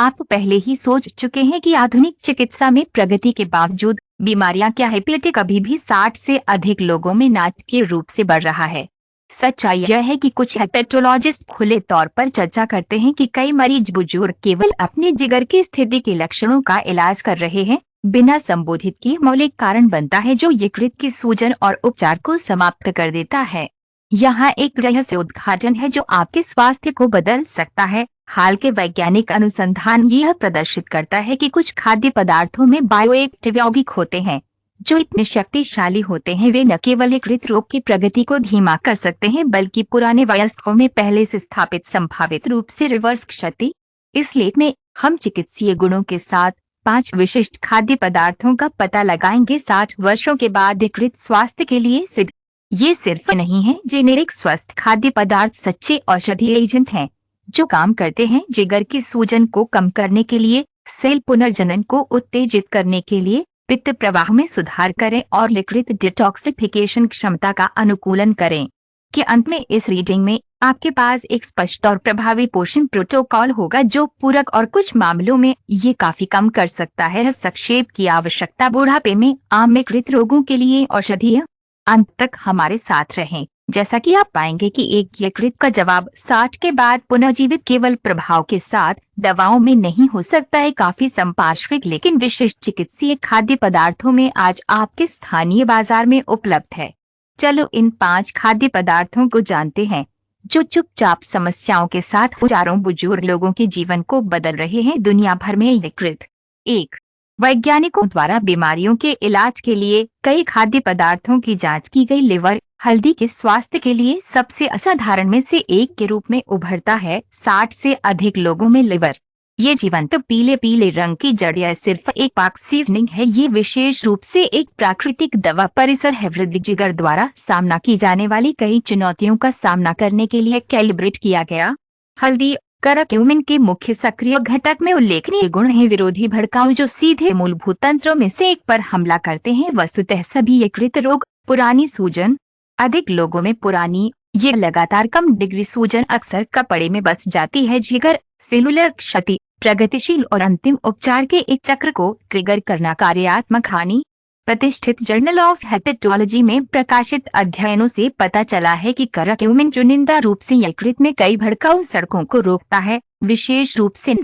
आप पहले ही सोच चुके हैं कि आधुनिक चिकित्सा में प्रगति के बावजूद बीमारियां क्या है। पेट कभी भी 60 से अधिक लोगों में नाटकीय रूप से बढ़ रहा है। सच्चाई यह है कि कुछ हेपेटोलॉजिस्ट खुले तौर पर चर्चा करते हैं कि कई मरीज बुजुर्ग केवल अपने जिगर की स्थिति के लक्षणों का इलाज कर रहे हैं, बिना संबोधित किए। मौलिक कारण बनता है जो यकृत की सूजन और उपचार को समाप्त कर देता है। यहाँ एक रहस्य उद्घाटन है जो आपके स्वास्थ्य को बदल सकता है। हाल के वैज्ञानिक अनुसंधान यह प्रदर्शित करता है कि कुछ खाद्य पदार्थों में बायोएक्टिव यौगिक होते हैं जो इतने शक्तिशाली होते हैं वे न केवल यकृत रोग की प्रगति को धीमा कर सकते हैं बल्कि पुराने वयस्कों में पहले से स्थापित संभावित रूप से रिवर्स क्षति। इस लेख में हम चिकित्सीय गुणों के साथ 5 विशिष्ट खाद्य पदार्थों का पता लगाएंगे 60 वर्षों के बाद यकृत स्वास्थ्य के लिए सिद्ध। ये सिर्फ नहीं है जेनेरिक स्वस्थ खाद्य पदार्थ सच्चे औषधि एजेंट हैं जो काम करते हैं जिगर की सूजन को कम करने के लिए, सेल पुनर्जनन को उत्तेजित करने के लिए, पित्त प्रवाह में सुधार करें और यकृत डिटॉक्सिफिकेशन क्षमता का अनुकूलन करें। के अंत में इस रीडिंग में आपके पास एक स्पष्ट और प्रभावी पोषण प्रोटोकॉल होगा जो पूरक और कुछ मामलों में ये काफी कम कर सकता है हस्तक्षेप की आवश्यकता। बुढ़ापे में आम यकृत रोगों के लिए औषधीय। अंत तक हमारे साथ रहें। जैसा कि आप पाएंगे कि एक यकृत का जवाब 60 के बाद पुनर्जीवित केवल प्रभाव के साथ दवाओं में नहीं हो सकता है। काफी संपार्श्विक लेकिन विशिष्ट चिकित्सीय खाद्य पदार्थों में आज आपके स्थानीय बाजार में उपलब्ध है। चलो इन 5 खाद्य पदार्थों को जानते हैं जो चुपचाप समस्याओं के साथ हजारों बुजुर्ग लोगों के जीवन को बदल रहे हैं दुनिया भर में। यकृत 1। वैज्ञानिकों द्वारा बीमारियों के इलाज के लिए कई खाद्य पदार्थों की जांच की गई। लिवर हल्दी के स्वास्थ्य के लिए सबसे असाधारण में से एक के रूप में उभरता है। 60 से अधिक लोगों में लिवर ये जीवंत पीले पीले रंग की जड़ यह सिर्फ एक पाक सीजनिंग है, ये विशेष रूप से एक प्राकृतिक दवा परिसर है। वृद्धि जिगर द्वारा सामना की जाने वाली कई चुनौतियों का सामना करने के लिए कैलिब्रेट किया गया। हल्दी करक्यूमिन के मुख्य सक्रिय घटक में उल्लेखनीय गुण है विरोधी भड़काऊ जो सीधे मूलभूत तंत्रों में से एक पर हमला करते हैं। वस्तुतः सभी यकृत रोग पुरानी सूजन, अधिक लोगों में पुरानी ये लगातार कम डिग्री सूजन अक्सर कपड़े में बस जाती है। जिगर सेलुलर क्षति प्रगतिशील और अंतिम उपचार के एक चक्र को ट्रिगर करना कार्यात्मक हानि। प्रतिष्ठित जर्नल ऑफ हेपेटोलॉजी में प्रकाशित अध्ययनों से पता चला है कि करक्यूमिन चुनिंदा रूप से यकृत में कई भड़काऊ सड़कों को रोकता है, विशेष रूप से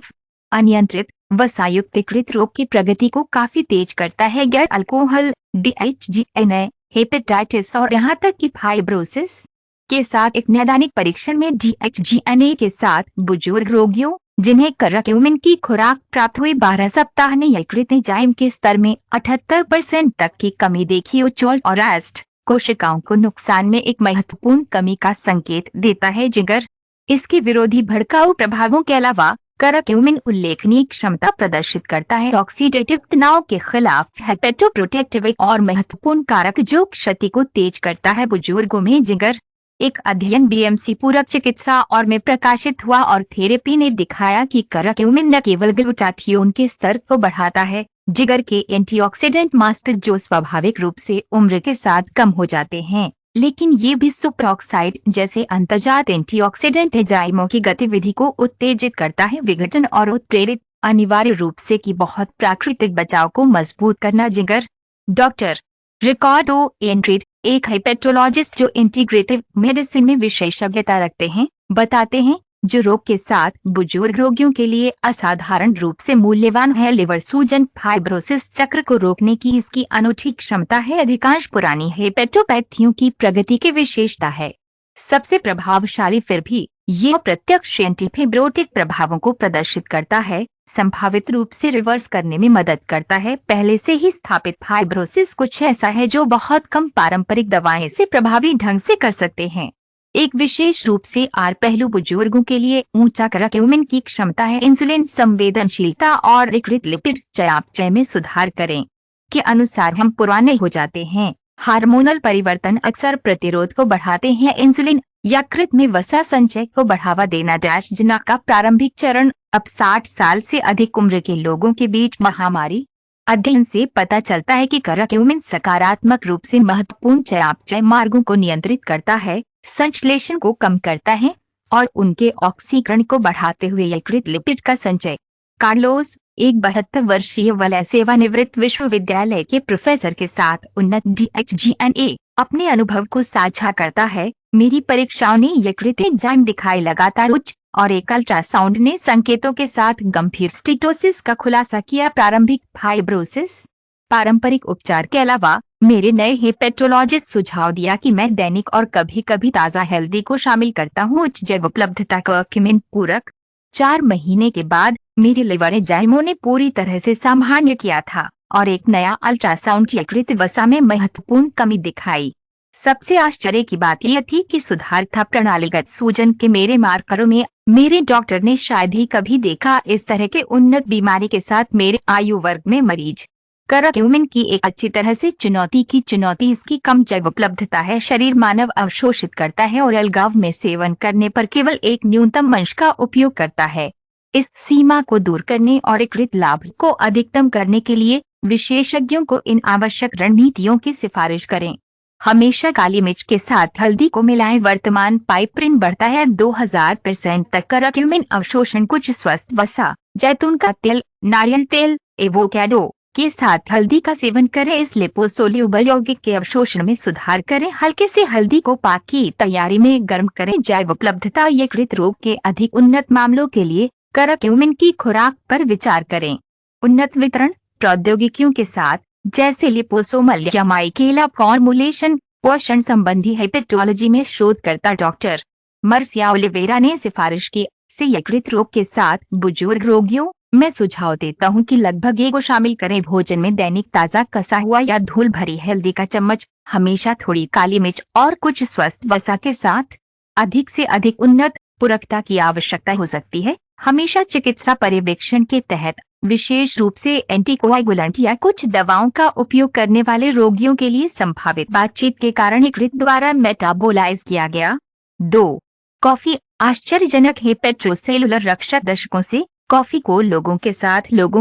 अनियंत्रित वसायुक्त यकृत रोग की प्रगति को काफी तेज करता है। गैर अल्कोहल DHGNA हेपेटाइटिस और यहाँ तक कि फाइब्रोसिस के साथ एक नैदानिक परीक्षण में DHGNA के साथ बुजुर्ग रोगियों जिन्हें करक्यूमिन की खुराक प्राप्त हुई 12 सप्ताह ने यकृत एंजाइम के स्तर में 78% तक की कमी देखी। उच्च और एस्ट कोशिकाओं को नुकसान में एक महत्वपूर्ण कमी का संकेत देता है। जिगर इसके विरोधी भड़काऊ प्रभावों के अलावा करक्यूमिन उल्लेखनीय क्षमता प्रदर्शित करता है ऑक्सीडेटिव तनाव के खिलाफ हेपेटोप्रोटेक्टिव और महत्वपूर्ण कारक जो क्षति को तेज करता है। बुजुर्गों में जिगर एक अध्ययन BMC पूरक चिकित्सा और में प्रकाशित हुआ और थेरेपी ने दिखाया कि करक्यूमिन न केवल ग्लूटाथियोन के स्तर को बढ़ाता है, जिगर के एंटीऑक्सीडेंट मास्टर जो स्वाभाविक रूप से उम्र के साथ कम हो जाते हैं, लेकिन ये भी सुपरऑक्साइड जैसे अंतर्जात एंटीऑक्सीडेंट एंजाइमों की गतिविधि को उत्तेजित करता है। विघटन और उत्प्रेरित अनिवार्य रूप से कि बहुत प्राकृतिक बचाव को मजबूत करना। जिगर डॉक्टर रिकार्डो एंड्रीड एक हेपेटोलॉजिस्ट जो इंटीग्रेटिव मेडिसिन में विशेषज्ञता रखते हैं बताते हैं जो रोग के साथ बुजुर्ग रोगियों के लिए असाधारण रूप से मूल्यवान है। लिवर सूजन फाइब्रोसिस चक्र को रोकने की इसकी अनूठी क्षमता है। अधिकांश पुरानी हेपेटोपैथियों की प्रगति की विशेषता है। सबसे प्रभावशाली फिर भी ये अप्रत्यक्ष एंटीफिब्रोटिक प्रभावों को प्रदर्शित करता है, संभावित रूप से रिवर्स करने में मदद करता है। पहले से ही स्थापित फाइब्रोसिस कुछ ऐसा है जो बहुत कम पारंपरिक दवाएं से प्रभावी ढंग से कर सकते हैं। एक विशेष रूप से आर पहलू बुजुर्गों के लिए ऊंचा करक्यूमिन की क्षमता है इंसुलिन संवेदनशीलता और यकृत लिपिड चयापचय में सुधार करें के अनुसार हम पुराने हो जाते हैं। हार्मोनल परिवर्तन अक्सर प्रतिरोध को बढ़ाते हैं। इंसुलिन यकृत में वसा संचय को बढ़ावा देना जिना का प्रारंभिक चरण अब 60 साल से अधिक उम्र के लोगों के बीच महामारी। अध्ययन से पता चलता है कि करक्यूमिन सकारात्मक रूप से महत्वपूर्ण चयापचय मार्गों को नियंत्रित करता है, संश्लेषण को कम करता है और उनके ऑक्सीकरण को बढ़ाते हुए यकृत लिपिड का संचय कार्लोस, एक 72 वर्षीय वलय सेवानिवृत्त विश्वविद्यालय के प्रोफेसर के साथ उन्नत DHGNA अपने अनुभव को साझा करता है। मेरी परीक्षाओं ने यकृत एंजाइम दिखाई लगातार उच्च और एक अल्ट्रासाउंड ने संकेतों के साथ गंभीर स्टीटोसिस का खुलासा किया। प्रारंभिक फाइब्रोसिस। पारंपरिक उपचार के अलावा मेरे नए हेपेटोलॉजिस्ट सुझाव दिया कि मैं दैनिक और कभी कभी ताज़ा हेल्दी को शामिल करता हूँ। उच्च जैव उपलब्धता कर्क्यूमिन पूरक। 4 महीने के बाद मेरे लिवर एंजाइमों ने पूरी तरह से सामान्य किया था और एक नया अल्ट्रासाउंड यकृत वसा में महत्वपूर्ण कमी दिखाई। सबसे आश्चर्य की बात यह थी कि सुधार था प्रणालीगत सूजन के मेरे मार्करों में। मेरे डॉक्टर ने शायद ही कभी देखा इस तरह के उन्नत बीमारी के साथ मेरे आयु वर्ग में मरीज। कर्क्यूमिन की एक अच्छी तरह से चुनौती इसकी कम जैव उपलब्धता है। शरीर मानव अवशोषित करता है और अलगाव में सेवन करने पर केवल एक न्यूनतम अंश का उपयोग करता है। इस सीमा को दूर करने और यकृत लाभ को अधिकतम करने के लिए विशेषज्ञों को इन आवश्यक रणनीतियों की सिफारिश करें। हमेशा काली मिर्च के साथ हल्दी को मिलाएं। वर्तमान पाइपरीन बढ़ता है 2000% तक। कर्क्यूमिन अवशोषण। कुछ स्वस्थ वसा, जैतून का तेल, नारियल तेल, एवोकाडो के साथ हल्दी का सेवन करें। इस लिपोसोल्यूबल यौगिक के अवशोषण में सुधार करें। हल्के से हल्दी को पाक की तैयारी में गर्म करें। जैव उपलब्धता। यकृत रोग के अधिक उन्नत मामलों के लिए कर्क्यूमिन की खुराक पर विचार करें। उन्नत वितरण प्रौद्योगिकियों के साथ जैसे लिपोसोमल या माइकेला फॉर्मुलेशन। पोषण संबंधी हेपेटोलॉजी में शोधकर्ता डॉक्टर मर्सिया ओलिवेरा ने सिफारिश की से यकृत रोग के साथ बुजुर्ग रोगियों मैं सुझाव देता हूं कि लगभग एक को शामिल करें। भोजन में दैनिक ताज़ा कसा हुआ या धूल भरी हल्दी का चम्मच, हमेशा थोड़ी काली मिर्च और कुछ स्वस्थ वसा के साथ। अधिक से अधिक उन्नत पूरकता की आवश्यकता हो सकती है। हमेशा चिकित्सा पर्यवेक्षण के तहत, विशेष रूप से एंटीकोआगुलेंट या कुछ दवाओं का उपयोग करने वाले रोगियों के लिए संभावित बातचीत के कारण यकृत द्वारा मेटाबोलाइज किया गया। 2. कॉफी। आश्चर्यजनक हेपेटोसेलुलर रक्षक। दशकों से कॉफी को लोगों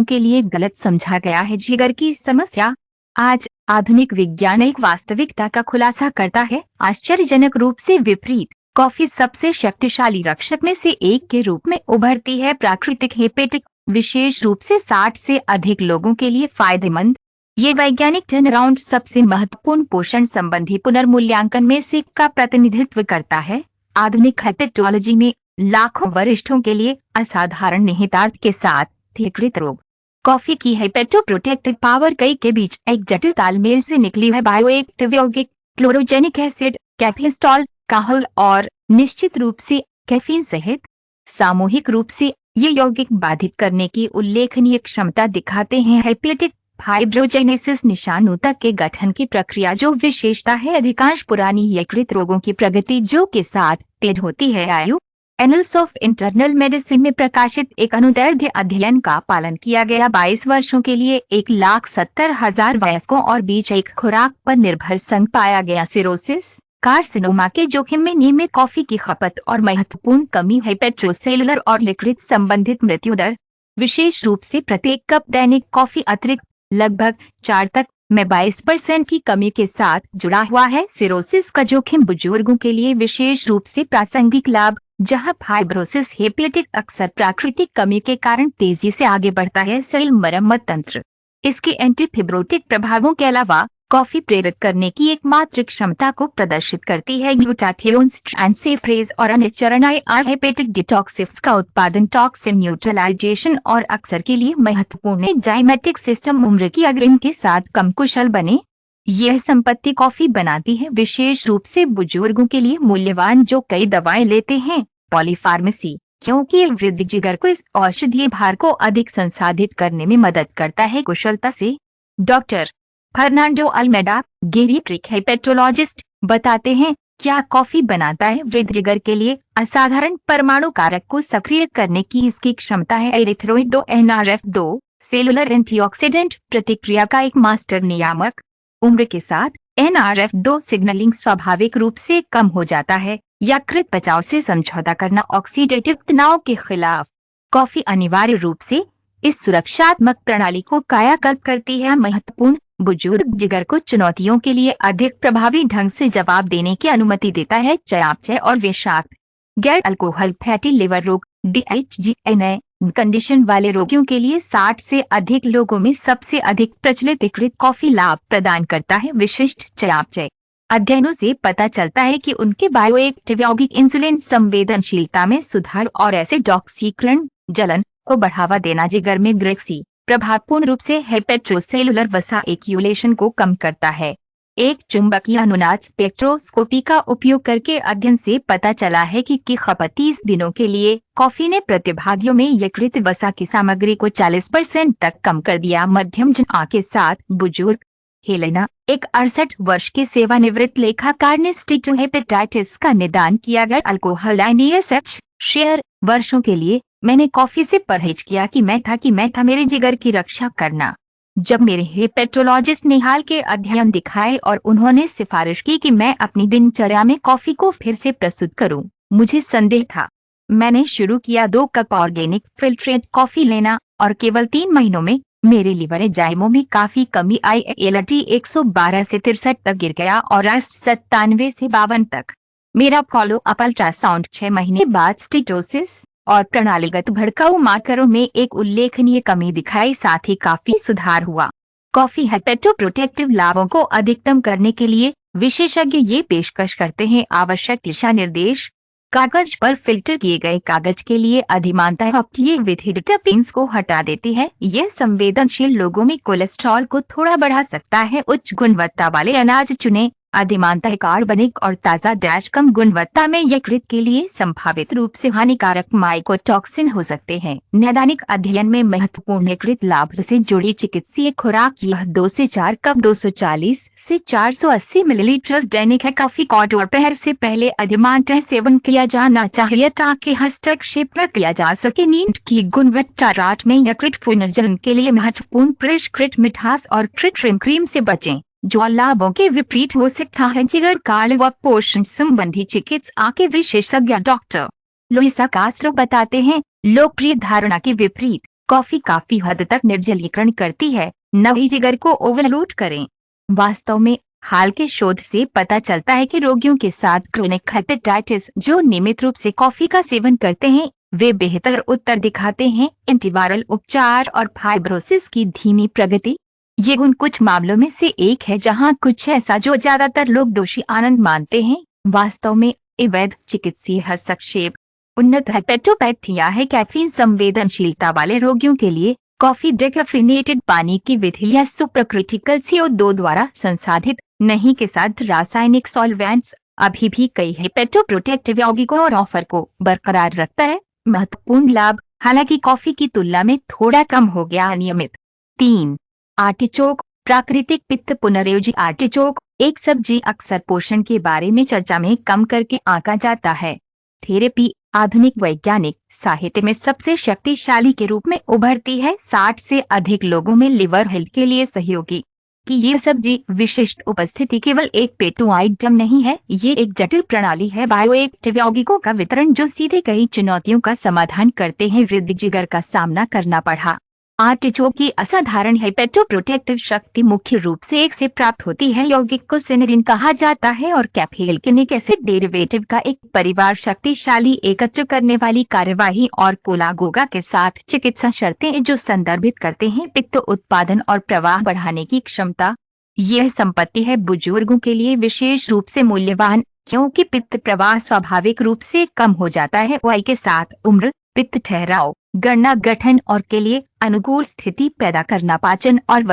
के लिए गलत समझा गया है। जिगर की समस्या। आज आधुनिक विज्ञान एक वास्तविकता का खुलासा करता है। आश्चर्यजनक रूप से विपरीत, कॉफी सबसे शक्तिशाली रक्षक में से एक के रूप में उभरती है। प्राकृतिक हेपेटिक, विशेष रूप से 60 से अधिक लोगों के लिए फायदेमंद। ये वैज्ञानिक टर्नअराउंड सबसे महत्वपूर्ण पोषण संबंधी पुनर्मूल्यांकन में से का प्रतिनिधित्व करता है। आधुनिक हेपेटोलॉजी में लाखों वरिष्ठों के लिए असाधारण निहितार्थ के साथ यकृत रोग। कॉफी की हेपेटोप्रोटेक्टिव पावर कई के बीच एक जटिल तालमेल से निकली है। बायोएक्टिव यौगिक, क्लोरोजेनिक एसिड, कैफिस्टॉल, काहल और निश्चित रूप से कैफीन सहित। सामूहिक रूप से ये यौगिक बाधित करने की उल्लेखनीय क्षमता दिखाते हैं। हेपेटिक फाइब्रोजेनेसिस निशानूतक के गठन की प्रक्रिया जो विशेषता है अधिकांश पुरानी यकृत रोगों की प्रगति जो के साथ तेज होती है। आयु। एनल्स ऑफ इंटरनल मेडिसिन में प्रकाशित एक अनुदैर्ध्य अध्ययन का पालन किया गया। 22 वर्षों के लिए 1,70,000 वयस्कों और बीच एक खुराक पर निर्भर संघ पाया गया। सिरोसिस, कार्सिनोमा के जोखिम में नियमित कॉफी की खपत और महत्वपूर्ण कमी हेपेटोसेलुलर और यकृत संबंधित मृत्यु दर। विशेष रूप से प्रत्येक कप दैनिक कॉफी अतिरिक्त लगभग 4 तक में 22% की कमी के साथ जुड़ा हुआ है। सिरोसिस का जोखिम बुजुर्गों के लिए विशेष रूप से प्रासंगिक लाभ, जहां फाइब्रोसिस हेपेटिक अक्सर प्राकृतिक कमी के कारण तेजी से आगे बढ़ता है। सेल मरम्मत तंत्र। इसके एंटीफिब्रोटिक प्रभावों के अलावा कॉफी प्रेरित करने की एकमात्र क्षमता को प्रदर्शित करती है। ग्लूटाथियोन, ट्रांसफेरेज और अन्य चरणीय हेपेटिक डिटॉक्सिफ्स का उत्पादन, टॉक्सिन न्यूट्रलाइजेशन और अक्सर के लिए महत्वपूर्ण एंजाइमेटिक सिस्टम उम्र की अग्रिम के साथ कम कुशल बने। यह संपत्ति कॉफी बनाती है, विशेष रूप से बुजुर्गों के लिए मूल्यवान जो कई दवाएं लेते हैं। पॉलीफार्मेसी, क्योंकि यह वृद्धि जिगर को इस औषधीय भार को अधिक संसाधित करने में मदद करता है कुशलता से। डॉक्टर फर्नांडो अल्मेडा, गेरिट्रिक हेपेटोलॉजिस्ट, बताते हैं क्या कॉफी बनाता है वृद्ध जिगर के लिए असाधारण परमाणु कारक को सक्रिय करने की इसकी क्षमता है। एरिथ्रोइड 2 NRF2 सेलुलर एंटीऑक्सीडेंट प्रतिक्रिया का एक मास्टर नियामक। उम्र के साथ NRF2 सिग्नलिंग स्वाभाविक रूप से कम हो जाता है। यकृत बचाव से समझौता करना ऑक्सीडेटिव तनाव के खिलाफ। कॉफी अनिवार्य रूप से इस सुरक्षात्मक प्रणाली को कायाकल्प करती है। महत्वपूर्ण, बुजुर्ग जिगर को चुनौतियों के लिए अधिक प्रभावी ढंग से जवाब देने की अनुमति देता है। चयापचय और विषाक्त गैर अल्कोहल फैटी लिवर रोग DHGNA कंडीशन वाले रोगियों के लिए 60 से अधिक लोगों में सबसे अधिक प्रचलित एकीकृत कॉफी लाभ प्रदान करता है। विशिष्ट चयापचय अध्ययनों से पता चलता है कि उनके बायोएक्टिव यौगिक इंसुलिन संवेदनशीलता में सुधार और एसिड ऑक्सीकरण जलन को बढ़ावा देना, जिगर में ग्रेक्सी प्रभावपूर्ण रूप से हेपेटोसेलुलर वसा एक्यूलेशन को कम करता है। एक चुंबकीय अनुनाद स्पेक्ट्रोस्कोपी का उपयोग करके अध्ययन से पता चला है कि खपत 30 दिनों के लिए कॉफी ने प्रतिभागियों में यकृत वसा की सामग्री को 40% तक कम कर दिया। मध्यम जन के साथ बुजुर्ग हेलेना, एक 68 वर्ष के सेवानिवृत्त लेखाकार ने स्टीटोहेपेटाइटिस का निदान किया गया। अल्कोहल एनएसएच शेयर वर्षों के लिए मैंने कॉफी से परहेज किया कि मैं था मेरे जिगर की रक्षा करना। जब मेरे हेपेटोलॉजिस्ट ने हाल के अध्ययन दिखाए और उन्होंने सिफारिश की कि मैं अपनी दिनचर्या में कॉफी को फिर से प्रस्तुत करूं, मुझे संदेह था। मैंने शुरू किया 2 कप ऑर्गेनिक फिल्ट्रेट कॉफी लेना और केवल 3 महीनों में मेरे लिवर एंजाइमों में काफी कमी आई। एलटी 112 से 63 तक गिर गया और 97 से 52 तक। मेरा फॉलो अप अल्ट्रासाउंड 6 महीने बाद स्टीटोसिस और प्रणालीगत भड़काऊ मार्करों में एक उल्लेखनीय कमी दिखाई, साथ ही काफी सुधार हुआ। कॉफी हेपेटोप्रोटेक्टिव लाभों को अधिकतम करने के लिए विशेषज्ञ ये पेशकश करते हैं। आवश्यक दिशा निर्देश कागज पर फिल्टर किए गए कागज के लिए अधिमानतः ये विधि टर्पेन्स को हटा देती है। यह संवेदनशील लोगों में कोलेस्ट्रॉल को थोड़ा बढ़ा सकता है। उच्च गुणवत्ता वाले अनाज चुनें। अधिमानतः कार्बनिक और ताज़ा डैश कम गुणवत्ता में यकृत के लिए संभावित रूप से हानिकारक माइकोटॉक्सिन हो सकते हैं। नैदानिक अध्ययन में महत्वपूर्ण यकृत लाभ से जुड़ी चिकित्सीय खुराक यह 2 से 4 कप 240 से 480 मिलीलीटर दैनिक है। कॉफी को दोपहर से पहले अधिमानतः सेवन किया जाना चाहिए ताकि हस्तक्षेप न किया जा सके। नींद की गुणवत्ता रात में यकृत पुनर्जनन के लिए महत्वपूर्ण परिष्कृत मिठास और कृत्रिम क्रीम से बचें, जो लाभों के विपरीत हो सकता है। जिगर काल व पोषण संबंधी चिकित्सा के विशेषज्ञ डॉक्टर लुइसा कास्ट्रो बताते हैं, लोकप्रिय धारणा के विपरीत कॉफी काफी हद तक निर्जलीकरण करती है, न ही जिगर को ओवरलोड करें। वास्तव में हाल के शोध से पता चलता है कि रोगियों के साथ क्रोनिक हेपेटाइटिस जो नियमित रूप से कॉफी का सेवन करते हैं, वे बेहतर उत्तर दिखाते हैं। एंटीवायरल उपचार और फाइब्रोसिस की धीमी प्रगति ये उन कुछ मामलों में से एक है जहां कुछ ऐसा जो ज्यादातर लोग दोषी आनंद मानते हैं, वास्तव में अवैध चिकित्सीय हस्तक्षेप। उन्नत हेपेटोपैथिया है। कैफीन संवेदनशीलता वाले रोगियों के लिए कॉफी डेकैफिनेटेड पानी की विधि या सुपरक्रिटिकल CO2 द्वारा संसाधित नहीं के साथ रासायनिक सॉल्वेंट्स अभी भी कई हेपेटोप्रोटेक्टिव यौगिकों और ऑफर को बरकरार रखता है। महत्वपूर्ण लाभ हालांकि कॉफी की तुलना में थोड़ा कम हो गया। अनियमित 3 आर्टिचोक प्राकृतिक पित्त पुनर्योजी। आर्टिचोक एक सब्जी अक्सर पोषण के बारे में चर्चा में कम करके आंका जाता है। थेरेपी आधुनिक वैज्ञानिक साहित्य में सबसे शक्तिशाली के रूप में उभरती है। 60 से अधिक लोगों में लिवर हेल्थ के लिए सहयोगी कि ये सब्जी विशिष्ट उपस्थिति केवल एक पेटू आइटम नहीं है, ये एक जटिल प्रणाली है। बायोएक्टिव यौगिकों का वितरण जो सीधे कई चुनौतियों का समाधान करते हैं। वृद्धि जिगर का सामना करना पड़ा। आर्टिचोक की असाधारण हेपेटोप्रोटेक्टिव शक्ति मुख्य रूप से एक से प्राप्त होती है। यौगिक को सिनेरिन कहा जाता है और कैफेल्केनिक एसिड डेरिवेटिव का एक परिवार शक्तिशाली एकत्र करने वाली कार्यवाही और कोलागोगा के साथ चिकित्सा शर्तें जो संदर्भित करते हैं पित्त उत्पादन और प्रवाह बढ़ाने की क्षमता। यह संपत्ति है बुजुर्गों के लिए विशेष रूप से मूल्यवान क्योंकि पित्त प्रवाह स्वाभाविक रूप से कम हो जाता है। वय के साथ उम्र, पित्त ठहराव, गणना गठन और के लिए अनुकूल स्थिति पैदा करना, पाचन और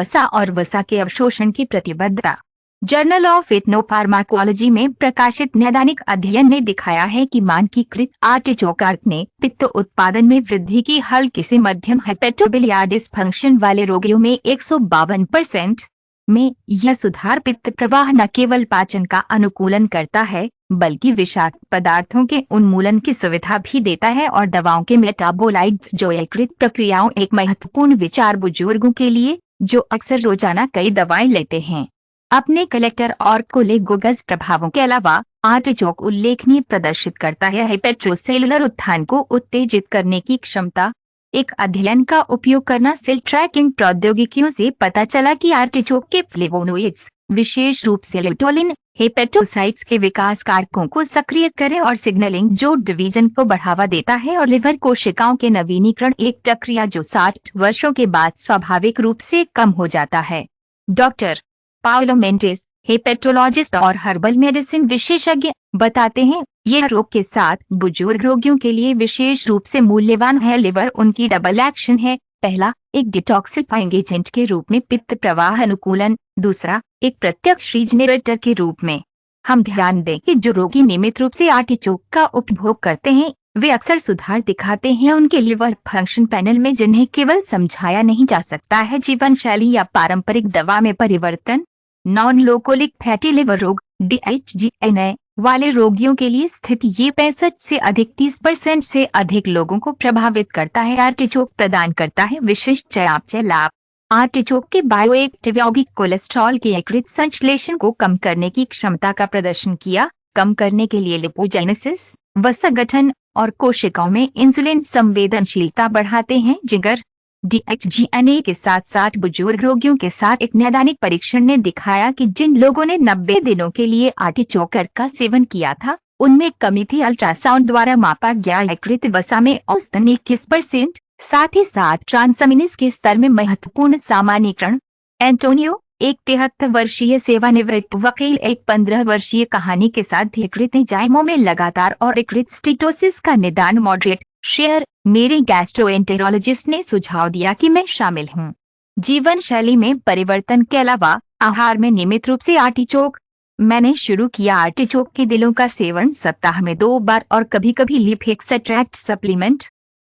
वसा के अवशोषण की प्रतिबद्धता। जर्नल ऑफ एथनोफार्माकोलॉजी में प्रकाशित नैदानिक अध्ययन ने दिखाया है कि मानकीकृत आर्टिचोक ने पित्त उत्पादन में वृद्धि की। हल्के से मध्यम हेपेटोबिलियर डिस्फंक्शन वाले रोगियों में 152% में यह सुधार पित्त प्रवाह न केवल पाचन का अनुकूलन करता है बल्कि विषाक्त पदार्थों के उन्मूलन की सुविधा भी देता है और दवाओं के मेटाबोलाइट्स जो यकृत प्रक्रियाओं एक महत्वपूर्ण विचार बुजुर्गों के लिए जो अक्सर रोजाना कई दवाएं लेते हैं। अपने कलेक्टर और कोलेगोगस प्रभावों के अलावा आर्टिचोक उल्लेखनीय प्रदर्शित करता है हेपेटोसेलुलर उत्थान को उत्तेजित करने की क्षमता। एक अध्ययन का उपयोग करना सेल ट्रैकिंग प्रौद्योगिकियों से पता चला कि आर्टिचोक के फ्लेवोनोइड्स विशेष रूप से ल्यूटोलिन हेपेटोसाइट्स के विकास कारकों को सक्रिय करे और सिग्नलिंग जो डिवीजन को बढ़ावा देता है और लिवर कोशिकाओं के नवीनीकरण, एक प्रक्रिया जो 60 वर्षों के बाद स्वाभाविक रूप से कम हो जाता है। डॉक्टर पाओलो मेंडिस, हेपेटोलॉजिस्ट और हर्बल मेडिसिन विशेषज्ञ, बताते हैं यह रोग के साथ बुजुर्ग रोगियों के लिए विशेष रूप से मूल्यवान है। लिवर उनकी डबल एक्शन है। पहला, एक डिटॉक्सिफाइंग एजेंट के रूप में पित्त प्रवाह अनुकूलन, दूसरा एक प्रत्यक्ष रीजनरेटर के रूप में। हम ध्यान दें कि जो रोगी नियमित रूप से आर्टिचोक का उपभोग करते हैं वे अक्सर सुधार दिखाते हैं उनके लिवर फंक्शन पैनल में, जिन्हें केवल समझाया नहीं जा सकता है। जीवन शैली या पारंपरिक दवा में परिवर्तन। नॉन लोकोलिक फैटी लिवर रोग DHGNA वाले रोगियों के लिए स्थिति ये 65 से अधिक 30% से अधिक लोगों को प्रभावित करता है। आर्टिचोक प्रदान करता है विशिष्ट चयापचय लाभ। आर्टिचोक के बायोएक्टिव यौगिक कोलेस्ट्रॉल के यकृत संश्लेषण को कम करने की क्षमता का प्रदर्शन किया, कम करने के लिए लिपोजेनेसिस, वसा गठन और कोशिकाओं में इंसुलिन संवेदनशीलता बढ़ाते हैं। जिगर DHGNA के साथ साथ बुजुर्ग रोगियों के साथ एक नैदानिक परीक्षण ने दिखाया कि जिन लोगों ने 90 दिनों के लिए आर्टिचोकर का सेवन किया था उनमें कमी थी। अल्ट्रासाउंड द्वारा मापा गया यकृत वसा में औसतन 21%, साथ ही साथ ट्रांसअमीनेस के स्तर में महत्वपूर्ण सामान्यीकरण। एंटोनियो, एक 73 वर्षीय सेवानिवृत्त वकील, एक 15 वर्षीय कहानी के साथ यकृत एंजाइमों में लगातार और यकृत स्टीटोसिस का निदान मॉडरेट। शेयर, मेरे गैस्ट्रोएंटेरोलॉजिस्ट ने सुझाव दिया कि मैं शामिल हूँ। जीवन शैली में परिवर्तन के अलावा आहार में नियमित रूप से आर्टिचोक। मैंने शुरू किया आर्टिचोक के दिलों का सेवन सप्ताह में 2 बार और कभी कभी लीफ एक्सट्रैक्ट सप्लीमेंट।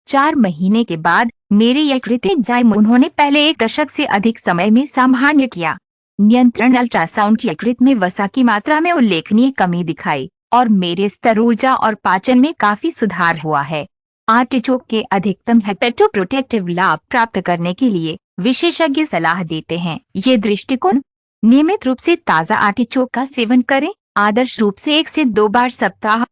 4 महीने के बाद मेरे यकृत एंजाइम उन्होंने पहले 1 दशक से अधिक समय में सामान्य किया। नियंत्रण यकृत में वसा की मात्रा में उल्लेखनीय कमी दिखाई और मेरे स्तर, ऊर्जा और पाचन में काफी सुधार हुआ है। आर्टिचोक के अधिकतम हेपेटोप्रोटेक्टिव लाभ प्राप्त करने के लिए विशेषज्ञ सलाह देते हैं। ये दृष्टिकोण, नियमित रूप से ताज़ा आर्टिचोक का सेवन करें, आदर्श रूप से 1 से 2 बार सप्ताह।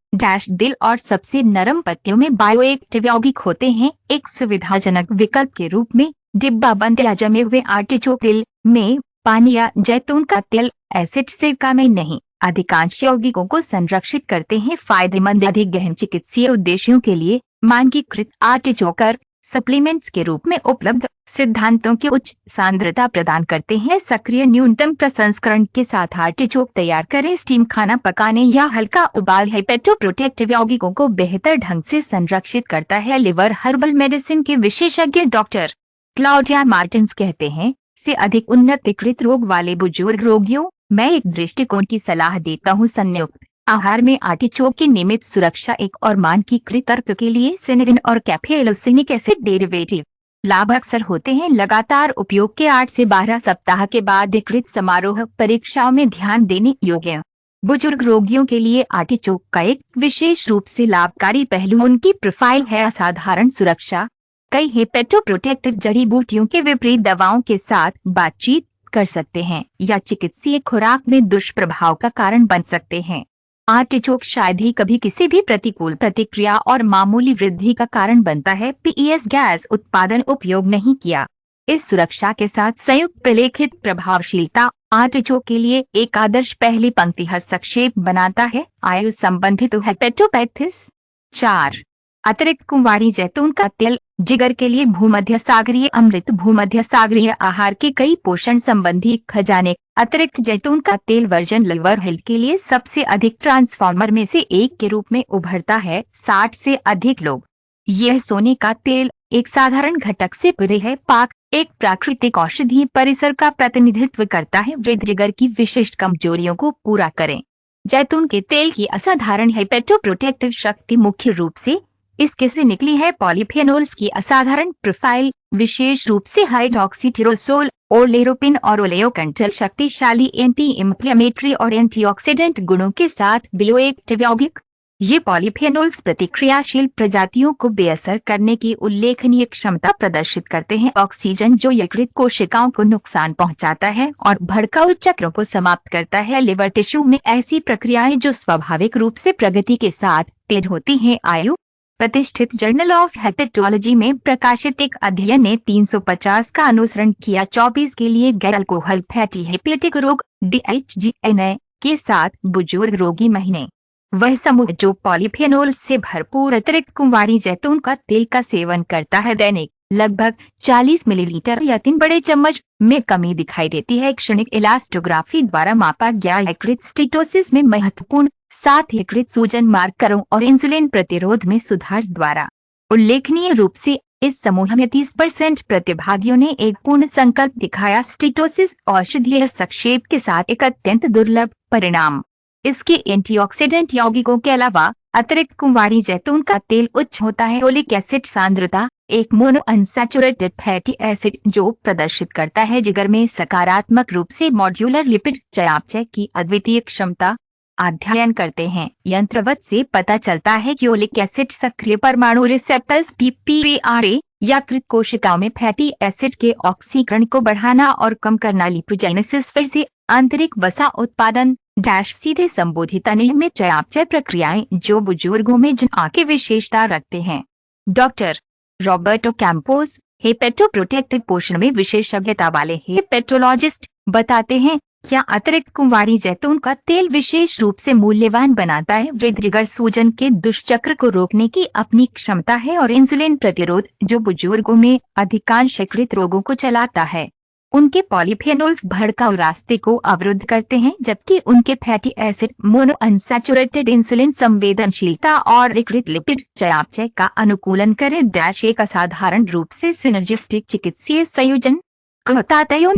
दिल और सबसे नरम पत्तियों में बायोएक्टिव यौगिक होते हैं। एक सुविधाजनक विकल्प के रूप में डिब्बाबंद या जमे हुए आर्टिचोक तेल में पानी या जैतून का तेल, एसिड सिरका में नहीं, अधिकांश यौगिकों को संरक्षित करते हैं। फायदेमंद, अधिक गहन चिकित्सीय उद्देश्यों के लिए मानकीकृत आर्टिचोकर सप्लीमेंट्स के रूप में उपलब्ध, सिद्धांतों की उच्च सांद्रता प्रदान करते हैं। सक्रिय न्यूनतम प्रसंस्करण के साथ आर्टिचोक तैयार करें। स्टीम, खाना पकाने या हल्का उबाल हेपेटोप्रोटेक्टिव यौगिकों को बेहतर ढंग से संरक्षित करता है। लिवर हर्बल मेडिसिन के विशेषज्ञ डॉक्टर क्लाउडिया मार्टिन्स कहते हैं, से अधिक उन्नत यकृत रोग वाले बुजुर्ग रोगियों मैं एक दृष्टिकोण की सलाह देता हूँ। संयुक्त आहार में आर्टिचोक की नियमित सुरक्षा एक और मानकीकृत तर्क के लिए सिनेरिन और कैफेलोसिनिक एसिड डेरिवेटिव लाभ अक्सर होते हैं। लगातार उपयोग के 8 से 12 सप्ताह के बाद यकृत समारोह परीक्षाओं में ध्यान देने योग्य। बुजुर्ग रोगियों के लिए आर्टिचोक का एक विशेष रूप से लाभकारी पहलू उनकी प्रोफाइल है। असाधारण सुरक्षा, कई हेपेटोप्रोटेक्टिव जड़ी बूटियों के विपरीत दवाओं के साथ बातचीत कर सकते हैं या चिकित्सीय खुराक में दुष्प्रभाव का कारण बन सकते हैं। आर्टिचोक शायद ही कभी किसी भी प्रतिकूल प्रतिक्रिया और मामूली वृद्धि का कारण बनता है। पीएस गैस उत्पादन उपयोग नहीं किया। इस सुरक्षा के साथ संयुक्त प्रलेखित प्रभावशीलता आर्टिचोक के लिए एक आदर्श पहली पंक्ति हस्तक्षेप बनाता है। आयु संबंधित हेपेटोपैथिस। 4, अतिरिक्त कुंवारी जैतून का तेल जिगर के लिए भूमध्य सागरीय अमृत। भूमध्य सागरीय आहार के कई पोषण संबंधी खजाने। अतिरिक्त जैतून का तेल वर्जन लिवर हेल्थ के लिए सबसे अधिक ट्रांसफॉर्मर में से एक के रूप में उभरता है। 60 से अधिक लोग। यह सोने का तेल एक साधारण घटक से परे है। पाक एक प्राकृतिक औषधीय परिसर का प्रतिनिधित्व करता है। वृद्ध जिगर की विशिष्ट कमजोरियों को पूरा करें। जैतून के तेल की असाधारण हेपेटोप्रोटेक्टिव शक्ति मुख्य रूप से इसके से निकली है। पॉलीफेनोल्स की असाधारण प्रोफाइल, विशेष रूप से हाइड्रोक्सीटिरोसोल, ओलेरोपिन और ओलेओकंटल, शक्तिशाली एंटी इंफ्लेमेटरी और एंटीऑक्सीडेंट गुणों के साथ बायोएक्टिव यौगिक। ये पॉलीफेनोल्स प्रतिक्रियाशील प्रजातियों को बेअसर करने की उल्लेखनीय क्षमता प्रदर्शित करते हैं। ऑक्सीजन जो यकृत कोशिकाओं को नुकसान पहुंचाता है और भड़काऊ चक्रों को समाप्त करता है। लिवर टिश्यू में ऐसी प्रक्रियाएं जो स्वाभाविक रूप से प्रगति के साथ तेज होती हैं। आयु प्रतिष्ठित जर्नल ऑफ हेपेटोलॉजी में प्रकाशित एक अध्ययन ने 350 का अनुसरण किया 24 के लिए गैर अल्कोहल फैटी हेपेटिक रोग DHGNA के साथ बुजुर्ग रोगी महीने। वह समूह जो पॉलीफेनोल से भरपूर अतिरिक्त कुंवारी जैतून का तेल का सेवन करता है, दैनिक लगभग 40 मिलीलीटर या 3 बड़े चम्मच में कमी दिखाई देती है। क्षणिक इलास्टोग्राफी द्वारा मापा गया यकृत स्टेटोसिस में महत्वपूर्ण, साथ ही यकृत सूजन मार्करों और इंसुलिन प्रतिरोध में सुधार द्वारा उल्लेखनीय रूप से इस समूह में 30% प्रतिभागियों ने एक पूर्ण संकल्प दिखाया। स्टेटोसिस औषधीय संक्षेप के साथ एक अत्यंत दुर्लभ परिणाम। इसके एंटीऑक्सीडेंट यौगिकों के अलावा अतिरिक्त कुंवारी जैतून का तेल उच्च होता है ओलिक एसिड सांद्रता, एक मोनो अनसैचुरेटेड फैटी एसिड जो प्रदर्शित करता है जिगर में सकारात्मक रूप से मॉड्यूलर लिपिड चयापचय की अद्वितीय क्षमता। अध्ययन करते हैं यंत्रवत से पता चलता है कि ओलिक एसिड सक्रिय परमाणु रिसेप्टर्स PPAR यकृत कोशिकाओं में फैटी एसिड के ऑक्सीकरण को बढ़ाना और कम करना, लिपोजेनेसिस फिर से आंतरिक वसा उत्पादन सीधे संबोधित अनियमित चयापचय प्रक्रियाएं जो बुजुर्गों में जमा की विशेषता रखते हैं। डॉक्टर रॉबर्टो कैंपोस, हेपेटोप्रोटेक्टिव पोषण में विशेषज्ञता वाले हेपेटोलॉजिस्ट, बताते हैं क्या अतिरिक्त कुंवारी जैतून का तेल विशेष रूप से मूल्यवान बनाता है। वृद्ध जिगर सूजन के दुष्चक्र को रोकने की अपनी क्षमता है और इंसुलिन प्रतिरोध जो बुजुर्गों में अधिकांश यकृत रोगों को चलाता है। उनके पॉलीफेनोल्स भड़काऊ रास्ते को अवरुद्ध करते हैं जबकि उनके fatty acid mono unsaturated insulin संवेदनशीलता और यकृत लिपिड चयापचय का अनुकूलन करें। एक असाधारण रूप से सिनर्जिस्टिक चिकित्सीय संयोजन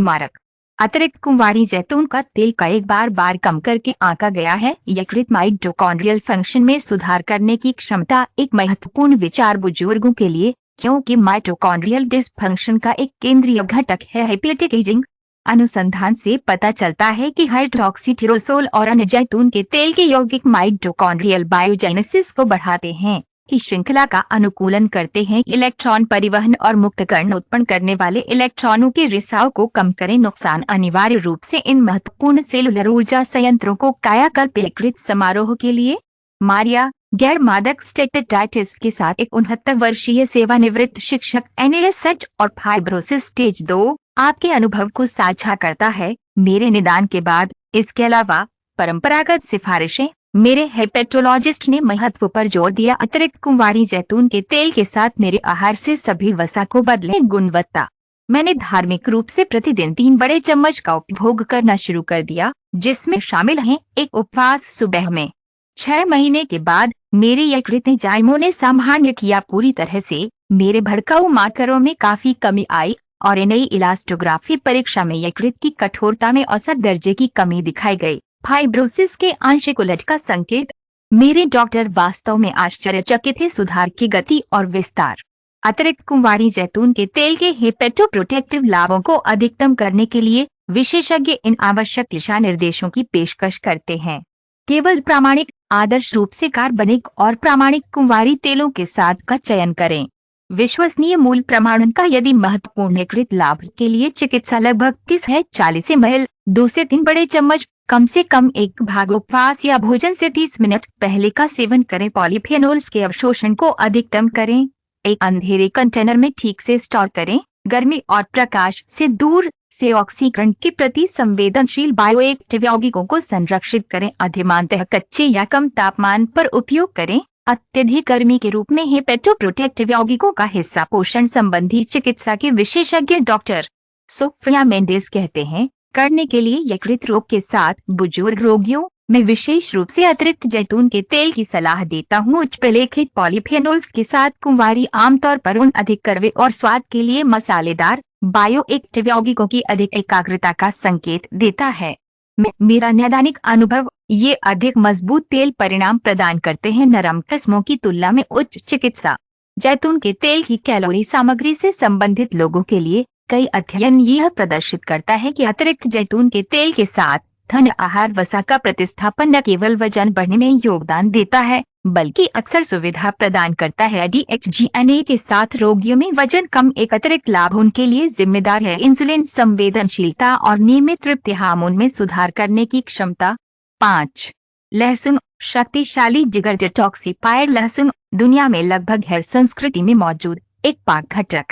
मारक। अतिरिक्त कुंवारी जैतून का तेल का एक बार कम करके आंका गया है यकृत माइटोकॉन्ड्रियल फंक्शन में सुधार करने की क्षमता, एक महत्वपूर्ण विचार बुजुर्गों के लिए क्योंकि माइटोकॉन्ड्रियल डिसफंक्शन का एक केंद्रीय घटक है हेपेटिक एजिंग। अनुसंधान से पता चलता है कि हाइड्रोक्सीटिरोसोल और अन्य जैतून के तेल के यौगिक माइटोकॉन्ड्रियल बायोजेनेसिस को बढ़ाते हैं की श्रृंखला का अनुकूलन करते हैं, इलेक्ट्रॉन परिवहन और मुक्तकरण उत्पन्न करने वाले इलेक्ट्रॉनों के रिसाव को कम करें। नुकसान अनिवार्य रूप से इन महत्वपूर्ण सेलुलर ऊर्जा संयंत्रों को कायाकल्प यकृत समारोह के लिए। मारिया, गैर मादक स्टेपेटाइटिस के साथ एक 69 वर्षीय सेवानिवृत्त शिक्षक NASH और फाइब्रोसिस स्टेज 2 आपके अनुभव को साझा करता है। मेरे निदान के बाद इसके अलावा परंपरागत सिफारिशें, मेरे हेपेटोलॉजिस्ट ने महत्व पर जोर दिया। अतिरिक्त कुंवारी जैतून के तेल के साथ मेरे आहार से सभी वसा को बदलें। गुणवत्ता, मैंने धार्मिक रूप से प्रतिदिन 3 बड़े चम्मच का उपभोग करना शुरू कर दिया जिसमें शामिल हैं एक उपवास सुबह में। 6 महीने के बाद मेरे यकृत एंजाइमों ने सामान्य किया पूरी तरह से, मेरे भड़काऊ मार्करों में काफी कमी आई और नई इलास्टोग्राफी परीक्षा में यकृत की कठोरता में औसत दर्जे की कमी दिखाई गई। फाइब्रोसिस के आंशिक उलट का संकेत, मेरे डॉक्टर वास्तव में आश्चर्यचकित थे सुधार की गति और विस्तार। अतिरिक्त कुंवारी जैतून के तेल के हेपेटोप्रोटेक्टिव लाभों को अधिकतम करने के लिए विशेषज्ञ इन आवश्यक दिशा निर्देशों की पेशकश करते हैं। केवल प्रामाणिक, आदर्श रूप से कार्बनिक और प्रामाणिक कुंवारी तेलों के साथ का चयन करें। विश्वसनीय मूल प्रमाणन का यदि महत्वपूर्ण यकृत लाभ के लिए चिकित्सा लगभग 30 है। 40 ml 2 से 3 बड़े चम्मच, कम से कम एक भाग उपवास या भोजन से 30 मिनट पहले का सेवन करें। पॉलीफेनोल्स के अवशोषण को अधिकतम करें। एक अंधेरे कंटेनर में ठीक से स्टोर करें। गर्मी और प्रकाश से दूर से ऑक्सीकरण के प्रति संवेदनशील बायोएक्टिव यौगिकों को संरक्षित करें। अधिमानतः कच्चे या कम तापमान पर उपयोग करें। अत्यधिक गर्मी के रूप में हेपेटोप्रोटेक्टिव यौगिकों का हिस्सा पोषण संबंधी चिकित्सा के विशेषज्ञ डॉक्टर सोफिया मेंडेस कहते हैं करने के लिए यकृत रोग के साथ बुजुर्ग रोगियों में विशेष रूप से अतिरिक्त जैतून के तेल की सलाह देता हूँ। उच्च प्रलेखित पॉलीफेनोल्स के साथ कुंवारी आमतौर पर उन अधिक कड़वे और स्वाद के लिए मसालेदार बायोएक्टिव यौगिकों की अधिक एकाग्रता का संकेत देता है। मेरा नैदानिक अनुभव, ये अधिक मजबूत तेल परिणाम प्रदान करते हैं नरम किस्मों की तुलना में। उच्च चिकित्सा, जैतून के तेल की कैलोरी सामग्री से संबंधित लोगों के लिए कई अध्ययन यह प्रदर्शित करता है कि अतिरिक्त जैतून के तेल के साथ धन आहार वसा का प्रतिस्थापन न केवल वजन बढ़ने में योगदान देता है बल्कि अक्सर सुविधा प्रदान करता है। DHGNA के साथ रोगियों में वजन कम एक अतिरिक्त लाभ उनके लिए जिम्मेदार है। इंसुलिन संवेदनशीलता और नियमित तृप्ति हार्मोन में सुधार करने की क्षमता। 5 लहसुन शक्तिशाली जिगर डिटॉक्सिफायर। लहसुन दुनिया में लगभग हर संस्कृति में मौजूद एक पाक घटक,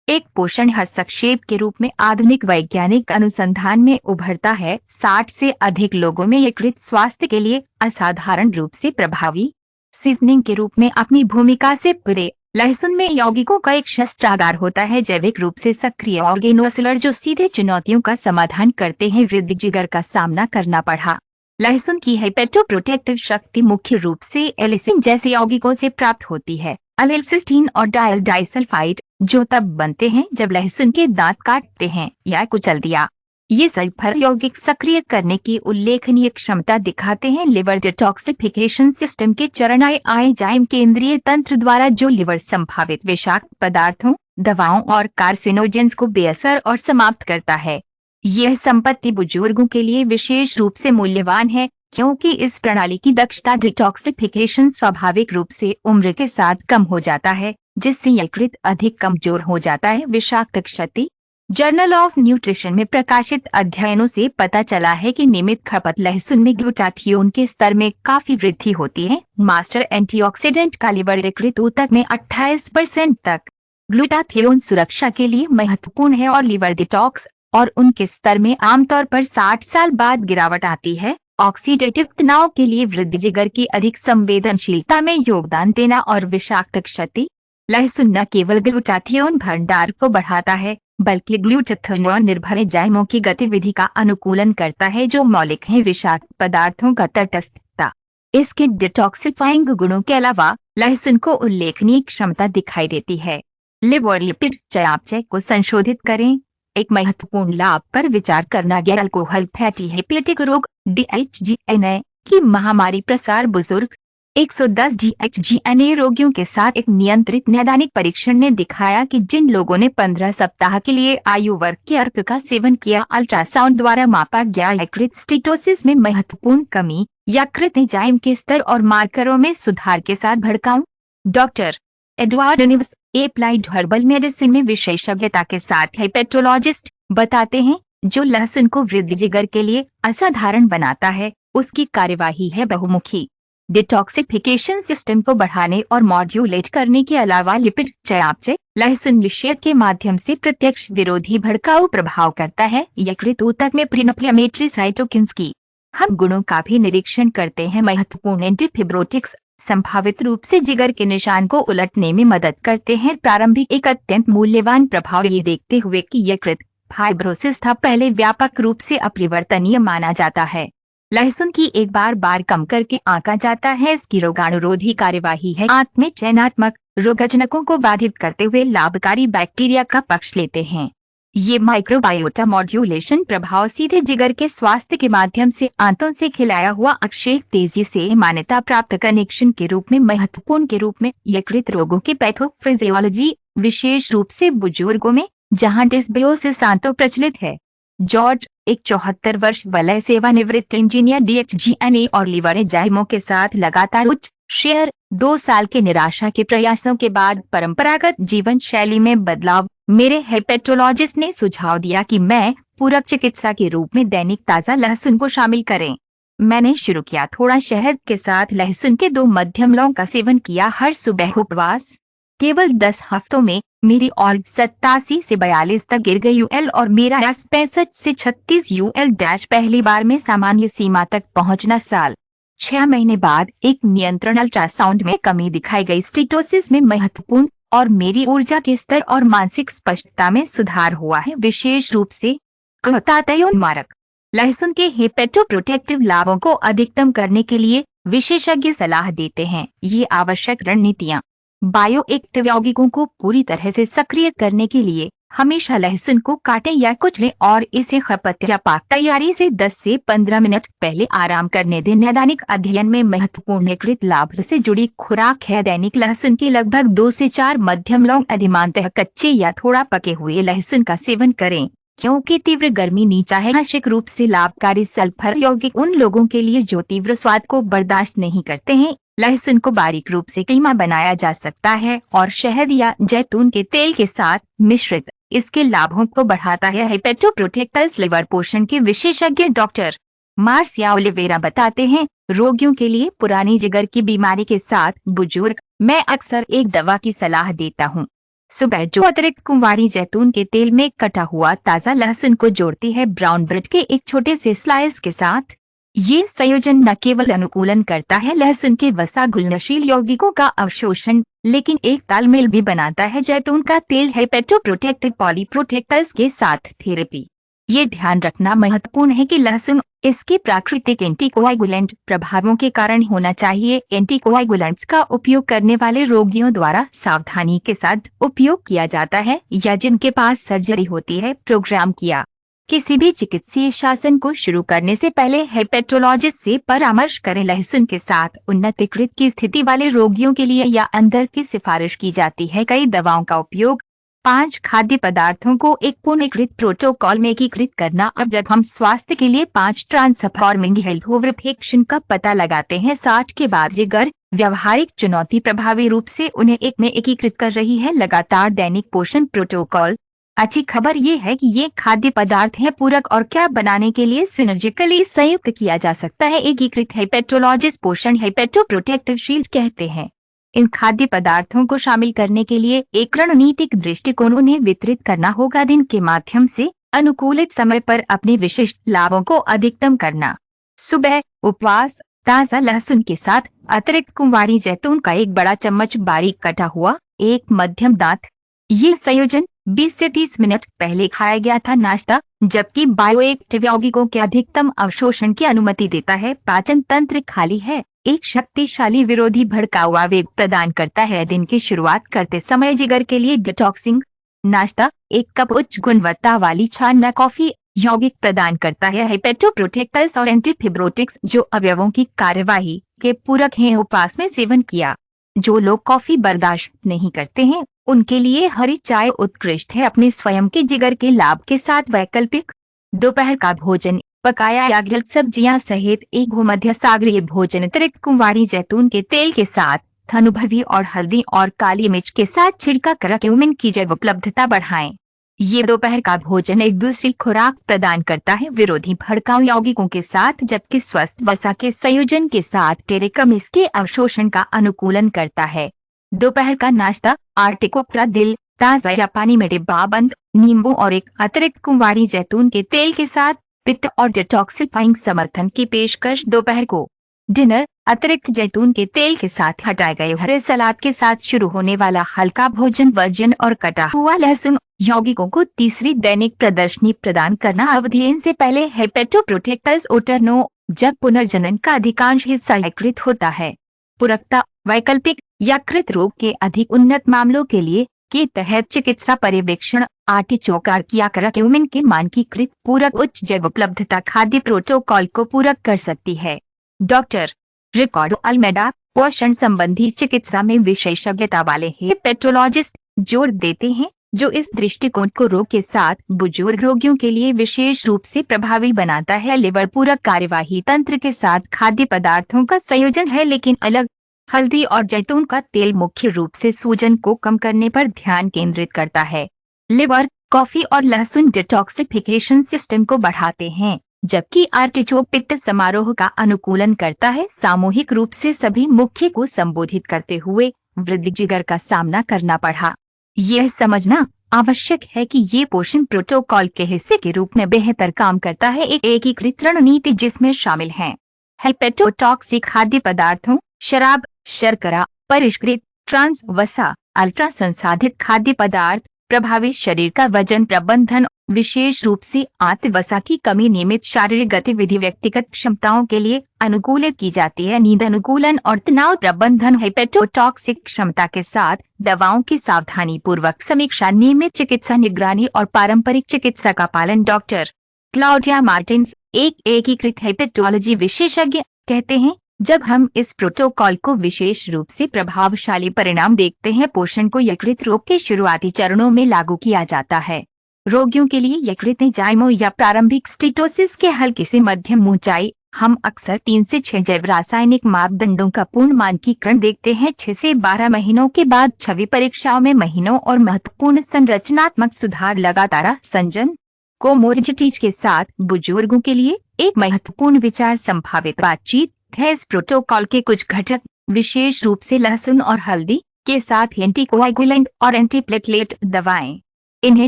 एक पोषण हस्तक्षेप के रूप में आधुनिक वैज्ञानिक अनुसंधान में उभरता है। 60 से अधिक लोगों में यकृत स्वास्थ्य के लिए असाधारण रूप से प्रभावी सीजनिंग के रूप में अपनी भूमिका से परे। लहसुन में यौगिकों का एक शस्त्रागार होता है, जैविक रूप से सक्रिय ऑर्गेनोसिलर जो सीधे चुनौतियों का समाधान करते हैं। वृद्धि जिगर का सामना करना पड़ा। लहसुन की हेपेटोप्रोटेक्टिव शक्ति मुख्य रूप से एलिसिन जैसे यौगिकों से प्राप्त होती है। अलेलसिस्टीन और डायल डाइसल्फाइड जो तब बनते हैं जब लहसुन के दांत काटते हैं या कुचल दिया। ये सल्फर यौगिक सक्रिय करने की उल्लेखनीय क्षमता दिखाते हैं। लिवर डिटॉक्सिफिकेशन सिस्टम के चरण एंजाइम केंद्रीय तंत्र द्वारा जो लिवर संभावित विषाक्त पदार्थों, दवाओं और कार्सिनोजेंस को बेअसर और समाप्त करता है। यह संपत्ति बुजुर्गों के लिए विशेष रूप से मूल्यवान है क्योंकि इस प्रणाली की दक्षता डिटॉक्सिफिकेशन स्वाभाविक रूप से उम्र के साथ कम हो जाता है, जिससे यकृत अधिक कमजोर हो जाता है। विषाक्त क्षति। जर्नल ऑफ न्यूट्रिशन में प्रकाशित अध्ययनों से पता चला है कि नियमित खपत लहसुन में ग्लूटाथियोन के स्तर में काफी वृद्धि होती है। मास्टर एंटीऑक्सीडेंट का लिवर यकृत ऊतक में 28% तक। ग्लूटाथियोन सुरक्षा के लिए महत्वपूर्ण है और लिवर डिटॉक्स और उनके स्तर में आमतौर पर 60 साल बाद गिरावट आती है। ऑक्सीडेटिव तनाव के लिए वृद्धि जिगर की अधिक संवेदनशीलता में योगदान देना और विषाक्त क्षति। लहसुन न केवल ग्लूटाथियोन भंडार को बढ़ाता है बल्कि ग्लूटाथियोन निर्भर एंजाइमों की गतिविधि का अनुकूलन करता है जो मौलिक हैं विषाक्त पदार्थों का तटस्थता। इसके डिटॉक्सिफाइंग गुणों के अलावा लहसुन को उल्लेखनीय क्षमता दिखाई देती है। लिवर लिपिड चयापचय को संशोधित करें। एक महत्वपूर्ण लाभ पर विचार करना गैर अल्कोहल फैटी हेपेटिक रोग DHGNA की महामारी प्रसार। बुजुर्ग 110 DHGNA रोगियों के साथ एक नियंत्रित नैदानिक परीक्षण ने दिखाया कि जिन लोगों ने 15 सप्ताह के लिए आयु वर्ग के अर्क का सेवन किया, अल्ट्रासाउंड द्वारा मापा गया यकृत स्टेटोसिस में महत्वपूर्ण कमी, यकृत एंजाइम के स्तर और मार्करों में सुधार के साथ भड़काऊ। Doctor Edward Nieves applied herbal medicine में विशेषज्ञता के साथ हेपेटोलॉजिस्ट बताते हैं, जो लहसुन को वृद्धि जिगर के लिए असाधारण बनाता है उसकी कार्यवाही है बहुमुखी। डिटॉक्सिफिकेशन सिस्टम को बढ़ाने और मॉड्यूलेट करने के अलावा लिपिड चयापचय लहसुन निषेध के माध्यम से प्रत्यक्ष विरोधी भड़काऊ प्रभाव करता है। यकृत ऊतक में प्रीइन्फ्लेमेटरी साइटोकिन्स की हम गुणों का भी निरीक्षण करते हैं। महत्वपूर्ण एंटीफिब्रोटिक्स संभावित रूप से जिगर के निशान को उलटने में मदद करते हैं। प्रारंभिक एक अत्यंत मूल्यवान प्रभाव ये देखते हुए कि यकृत फाइब्रोसिस था पहले व्यापक रूप से अपरिवर्तनीय माना जाता है। लहसुन की एक बार कम करके आंका जाता है। इसकी रोगाणुरोधी कार्यवाही है। आंत में चयनात्मक रोगजनकों को बाधित करते हुए लाभकारी बैक्टीरिया का पक्ष लेते हैं। ये माइक्रोबायोटा मॉड्यूलेशन प्रभाव सीधे जिगर के स्वास्थ्य के माध्यम से आंतों से खिलाया हुआ अक्षय तेजी से मान्यता प्राप्त कनेक्शन के रूप में महत्वपूर्ण के रूप में यकृत रोगों की पैथोफिजियोलॉजी, विशेष रूप से बुजुर्गों में जहां डिस्बियोसिस आंतों प्रचलित है। जॉर्ज एक 74 वर्ष वलय सेवानिवृत्त इंजीनियर DHGNA और लिवर एंजाइमों के साथ लगातार उच्च शेयर 2 साल के निराशा के प्रयासों के बाद परंपरागत जीवन शैली में बदलाव। मेरे हेपेटोलॉजिस्ट ने सुझाव दिया कि मैं पूरक चिकित्सा के रूप में दैनिक ताज़ा लहसुन को शामिल करें। मैंने शुरू किया थोड़ा शहद के साथ लहसुन के 2 मध्यम लौंग का सेवन किया हर सुबह। उपवास केवल 10 हफ्तों में मेरी ऑल 87 से 42 तक गिर गई UL और मेरा 65 से 36 UL- पहली बार में सामान्य सीमा तक पहुंचना। साल 6 महीने बाद एक नियंत्रण अल्ट्रासाउंड में कमी दिखाई गई स्टेटोसिस में महत्वपूर्ण और मेरी ऊर्जा के स्तर और मानसिक स्पष्टता में सुधार हुआ है। विशेष रूप से मारक लहसुन के हेपेटोप्रोटेक्टिव लाभों को अधिकतम करने के लिए विशेषज्ञ सलाह देते हैं। ये आवश्यक रणनीतियां बायोएक्टिव यौगिकों को पूरी तरह से सक्रिय करने के लिए हमेशा लहसुन को काटें या कुचलें और इसे खपत या पाक तैयारी से 10 से 15 मिनट पहले आराम करने दें। नैदानिक अध्ययन में महत्वपूर्ण यकृत लाभ से जुड़ी खुराक है। दैनिक लहसुन के लगभग 2 से 4 मध्यम लौंग अधिमानतः कच्चे या थोड़ा पके हुए लहसुन का सेवन करें क्योंकि तीव्र गर्मी नीचा है। आंशिक रूप से लाभकारी सल्फर यौगिक उन लोगों के लिए जो तीव्र स्वाद को बर्दाश्त नहीं करते हैं। लहसुन को बारीक रूप से कीमा बनाया जा सकता है और शहद या जैतून के तेल के साथ मिश्रित इसके लाभों को बढ़ाता है। हेपेटोप्रोटेक्टर्स लिवर पोषण के विशेषज्ञ डॉक्टर मार्सिया ओलिवेरा बताते हैं, रोगियों के लिए पुरानी जिगर की बीमारी के साथ बुजुर्ग, मैं अक्सर एक दवा की सलाह देता हूँ। सुबह जो अतिरिक्त कुंवारी जैतून के तेल में कटा हुआ ताज़ा लहसुन को जोड़ती है ब्राउन ब्रेड के एक छोटे से स्लाइस के साथ। ये संयोजन न केवल अनुकूलन करता है लहसुन के वसा घुलनशील यौगिकों का अवशोषण, लेकिन एक तालमेल भी बनाता है जैतून का तेल हेपेटोप्रोटेक्टिव पॉलीप्रोटेक्टर्स के साथ थेरेपी। ये ध्यान रखना महत्वपूर्ण है कि लहसुन इसके प्राकृतिक एंटीकोआगुलेंट प्रभावों के कारण होना चाहिए। एंटीकोआगुलेंट्स का उपयोग करने वाले रोगियों द्वारा सावधानी के साथ उपयोग किया जाता है या जिनके पास सर्जरी होती है प्रोग्राम किया। किसी भी चिकित्सीय शासन को शुरू करने से पहले हेपेटोलॉजिस्ट से परामर्श करें। लहसुन के साथ उन्नतीकृत की स्थिति वाले रोगियों के लिए या अंदर की सिफारिश की जाती है कई दवाओं का उपयोग। 5 खाद्य पदार्थों को एक पूर्णीकृत प्रोटोकॉल में एकीकृत करना। अब जब हम स्वास्थ्य के लिए 5 ट्रांसफॉर्मिंग हेल्थ ओवरफेक्शन का पता लगाते हैं 60 के बाद जिगर व्यवहारिक चुनौती प्रभावी रूप से उन्हें एक में एकीकृत कर रही है। लगातार दैनिक पोषण प्रोटोकॉल। अच्छी खबर ये है कि ये खाद्य पदार्थ हैं पूरक और क्या बनाने के लिए सिनर्जिकली संयुक्त किया जा सकता है। एकीकृत हेपेटोलॉजिस्ट पोषण हेपेटोप्रोटेक्टिव शील्ड कहते हैं। इन खाद्य पदार्थों को शामिल करने के लिए एक रणनीतिक दृष्टिकोण उन्हें वितरित करना होगा। दिन के माध्यम से अनुकूलित समय पर अपने विशिष्ट लाभों को अधिकतम करना। सुबह उपवास, ताज़ा लहसुन के साथ अतिरिक्त कुंवारी जैतून का एक बड़ा चम्मच बारीक कटा हुआ, एक मध्यम दांत। ये संयोजन 20 से 30 मिनट पहले खाया गया था। नाश्ता, जबकि बायोएक्टिव यौगिकों के अधिकतम अवशोषण की अनुमति देता है। पाचन तंत्र खाली है, एक शक्तिशाली विरोधी भड़काऊ आवेग प्रदान करता है। दिन की शुरुआत करते समय जिगर के लिए डिटॉक्सिंग। नाश्ता, 1 कप उच्च गुणवत्ता वाली छानना कॉफी यौगिक प्रदान करता है हेपेटोप्रोटेक्टर्स और एंटीफिब्रोटिक्स जो अवयवों की कार्यवाही के पूरक हैं। उपवास में सेवन किया। जो लोग कॉफी बर्दाश्त नहीं करते हैं उनके लिए हरी चाय उत्कृष्ट है अपने स्वयं के जिगर के लाभ के साथ वैकल्पिक। दोपहर का भोजन, पकाया या ग्रिल्ड सब्जियां सहित एक भूमध्य सागरीय भोजन अतिरिक्त कुंवारी जैतून के तेल के साथ अनुभवी और हल्दी और काली मिर्च के साथ छिड़का कर क्यूमिन की जैव उपलब्धता बढ़ाएं। ये दोपहर का भोजन एक दूसरी खुराक प्रदान करता है विरोधी भड़काऊ यौगिकों के साथ, जबकि स्वस्थ वसा के संयोजन के साथ टेरेकम इसके अवशोषण का अनुकूलन करता है। दोपहर का नाश्ता, आर्टिकोप्रा दिल, ताज़ा या पानी में डिब्बाबंद नींबू और एक अतिरिक्त कुंवारी जैतून के तेल के साथ पित्त और डिटॉक्सिफाइंग समर्थन की पेशकश। दोपहर को डिनर, अतिरिक्त जैतून के तेल के साथ हटाए गए हरे सलाद के साथ शुरू होने वाला हल्का भोजन, वर्जन और कटा हुआ लहसुन यौगिकों को तीसरी दैनिक प्रदर्शनी प्रदान करना। अवधेयन से पहले हेपेटोप्रोटेक्टर्स ओटरनो, जब पुनर्जनन का अधिकांश हिस्सा यकृत होता है। पूरकता, वैकल्पिक यकृत रोग के अधिक उन्नत मामलों के लिए के तहत चिकित्सा पर्यवेक्षण। आर्टिचोक या करक्यूमिन के मानकीकृत पूरक उच्च जैव उपलब्धता खाद्य प्रोटोकॉल को पूरक कर सकती है। डॉक्टर रिकार्डो अल्मेडा, पोषण संबंधी चिकित्सा में विशेषज्ञता वाले हेपेटोलॉजिस्ट, जोर देते हैं, जो इस दृष्टिकोण को रोग के साथ बुजुर्ग रोगियों के लिए विशेष रूप से प्रभावी बनाता है। लिवर पूरक कार्यवाही तंत्र के साथ खाद्य पदार्थों का संयोजन है, लेकिन अलग। हल्दी और जैतून का तेल मुख्य रूप से सूजन को कम करने पर ध्यान केंद्रित करता है। लिवर, कॉफी और लहसुन डिटॉक्सिफिकेशन सिस्टम को बढ़ाते हैं, जबकि आर्टिचोक पित्त समारोह का अनुकूलन करता है। सामूहिक रूप से सभी मुख्य को संबोधित करते हुए वृद्धि जिगर का सामना करना पड़ा। यह समझना आवश्यक है कि ये पोषण प्रोटोकॉल के हिस्से के रूप में बेहतर काम करता है। एक एकीकृत रणनीति जिसमें शामिल हैं हेपेटोटॉक्सिक खाद्य पदार्थों, शराब, शर्करा, परिष्कृत, ट्रांस वसा, अल्ट्रा संसाधित खाद्य पदार्थ, प्रभावी शरीर का वजन प्रबंधन, विशेष रूप से आंत वसा की कमी, नियमित शारीरिक गतिविधि व्यक्तिगत क्षमताओं के लिए अनुकूलित की जाती है। नींद अनुकूलन और तनाव प्रबंधन। हेपेटोटॉक्सिक क्षमता के साथ दवाओं की सावधानी पूर्वक समीक्षा, नियमित चिकित्सा निगरानी और पारंपरिक चिकित्सा का पालन। डॉक्टर क्लाउडिया मार्टिन्स, एक एकीकृत हेपेटोलॉजी विशेषज्ञ, कहते हैं, जब हम इस प्रोटोकॉल को विशेष रूप से प्रभावशाली परिणाम देखते हैं, पोषण को यकृत रोग के शुरुआती चरणों में लागू किया जाता है। रोगियों के लिए यकृत एंजाइमों या प्रारंभिक स्टीटोसिस के हल्के से मध्यम ऊंचाई। हम अक्सर 3 से 6 जैव रासायनिक मापदंडों का पूर्ण मानकीकरण देखते हैं। 6 से 12 महीनों के बाद छवि परीक्षाओं में महीनों और महत्वपूर्ण संरचनात्मक सुधार। लगातार संजन कोमोर्बिडिटीज के साथ बुजुर्गों के लिए एक महत्वपूर्ण विचार संभावित बातचीत। है। इस प्रोटोकॉल के कुछ घटक, विशेष रूप से लहसुन और हल्दी के साथ एंटीकोआगुलेंट और एंटीप्लेटलेट दवाएं, इन्हें